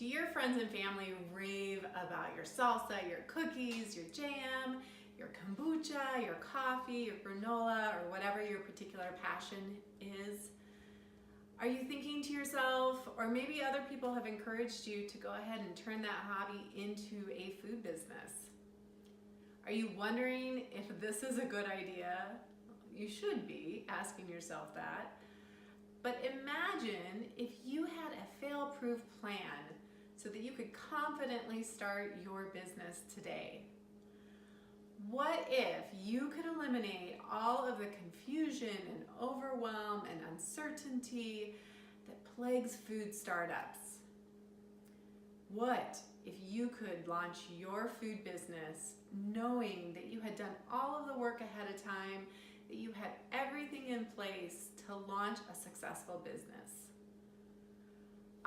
Do your friends and family rave about your salsa, your cookies, your jam, your kombucha, your coffee, your granola, or whatever your particular passion is? Are you thinking to yourself, or maybe other people have encouraged you to go ahead and turn that hobby into a food business? Are you wondering if this is a good idea? You should be asking yourself that. But imagine if you had a fail-proof plan so that you could confidently start your business today. What if you could eliminate all of the confusion and overwhelm and uncertainty that plagues food startups? What if you could launch your food business knowing that you had done all of the work ahead of time, that you had everything in place to launch a successful business?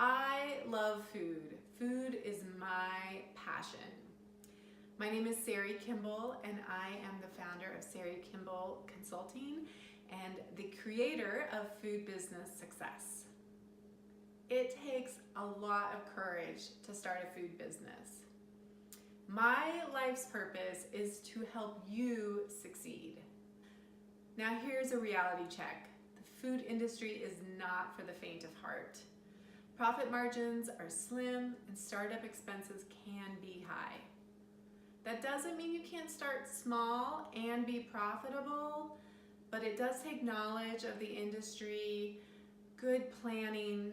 I love food. Food is my passion. My name is Sari Kimbell, and I am the founder of Sari Kimbell Consulting and the creator of Food Business Success. It takes a lot of courage to start a food business. My life's purpose is to help you succeed. Now here's a reality check. The food industry is not for the faint of heart. Profit margins are slim and startup expenses can be high. That doesn't mean you can't start small and be profitable, but it does take knowledge of the industry, good planning,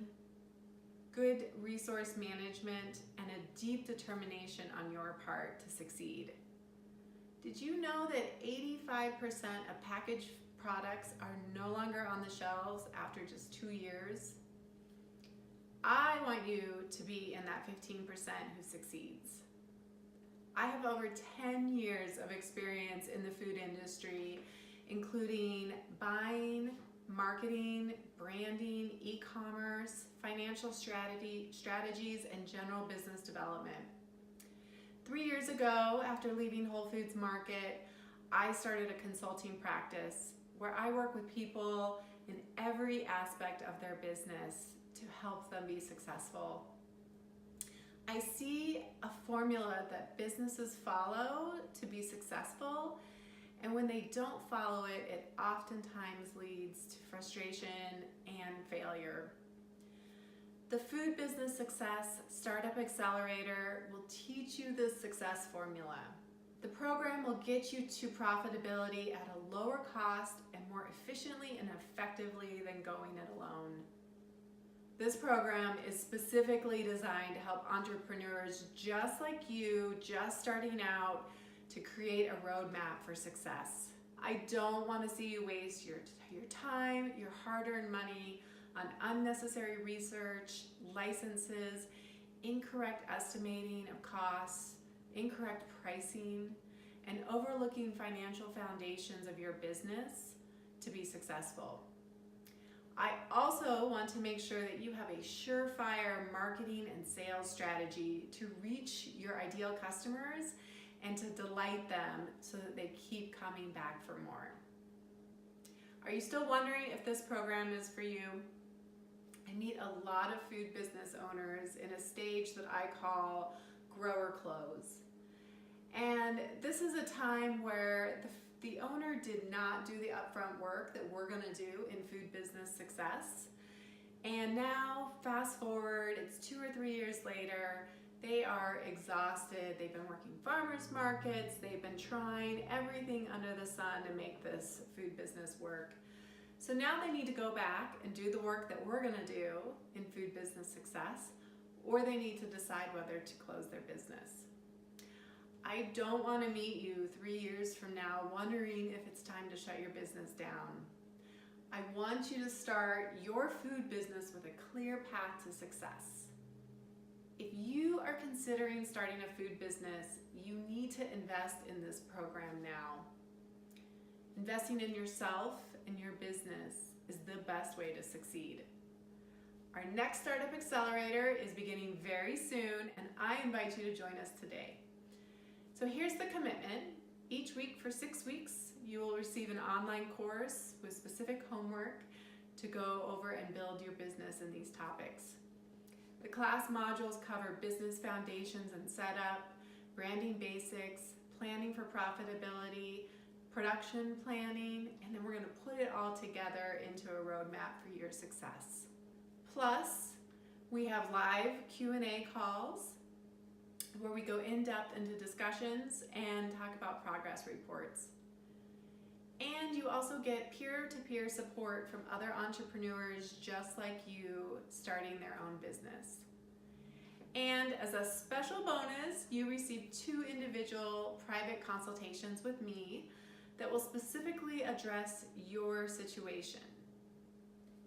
good resource management, and a deep determination on your part to succeed. Did you know that 85% of packaged products are no longer on the shelves after just 2 years? I want you to be in that 15% who succeeds. I have over 10 years of experience in the food industry, including buying, marketing, branding, e-commerce, financial strategies, and general business development. 3 years ago, after leaving Whole Foods Market, I started a consulting practice where I work with people in every aspect of their business to help them be successful. I see a formula that businesses follow to be successful, and when they don't follow it, it oftentimes leads to frustration and failure. The Food Business Success Startup Accelerator will teach you this success formula. The program will get you to profitability at a lower cost and more efficiently and effectively than going it alone. This program is specifically designed to help entrepreneurs just like you, just starting out, to create a roadmap for success. I don't want to see you waste your time, your hard-earned money on unnecessary research, licenses, incorrect estimating of costs, incorrect pricing, and overlooking financial foundations of your business to be successful. I also want to make sure that you have a surefire marketing and sales strategy to reach your ideal customers and to delight them so that they keep coming back for more. Are you still wondering if this program is for you? I meet a lot of food business owners in a stage that I call grower close. And this is a time where the owner did not do the upfront work that we're going to do in food business success. And now, fast forward, it's 2 or 3 years later, they are exhausted. They've been working farmers markets. They've been trying everything under the sun to make this food business work. So now they need to go back and do the work that we're going to do in food business success, or they need to decide whether to close their business. I don't want to meet you 3 years from now wondering if it's time to shut your business down. I want you to start your food business with a clear path to success. If you are considering starting a food business, you need to invest in this program now. Investing in yourself and your business is the best way to succeed. Our next Startup Accelerator is beginning very soon, and I invite you to join us today. So here's the commitment. Each week for 6 weeks, you will receive an online course with specific homework to go over and build your business in these topics. The class modules cover business foundations and setup, branding basics, planning for profitability, production planning, and then we're going to put it all together into a roadmap for your success. Plus, we have live Q&A calls where we go in depth into discussions and talk about progress reports. And you also get peer-to-peer support from other entrepreneurs just like you starting their own business. And as a special bonus, you receive 2 individual private consultations with me that will specifically address your situation.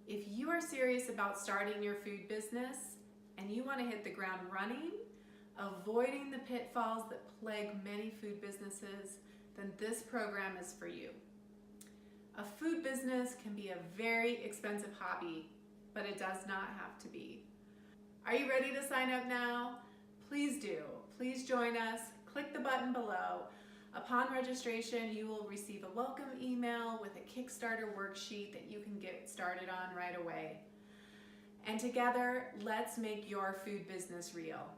If you are serious about starting your food business and you want to hit the ground running, avoiding the pitfalls that plague many food businesses, then this program is for you. A food business can be a very expensive hobby, but it does not have to be. Are you ready to sign up now? Please do. Please join us. Click the button below. Upon registration, you will receive a welcome email with a Kickstarter worksheet that you can get started on right away. And together, let's make your food business real.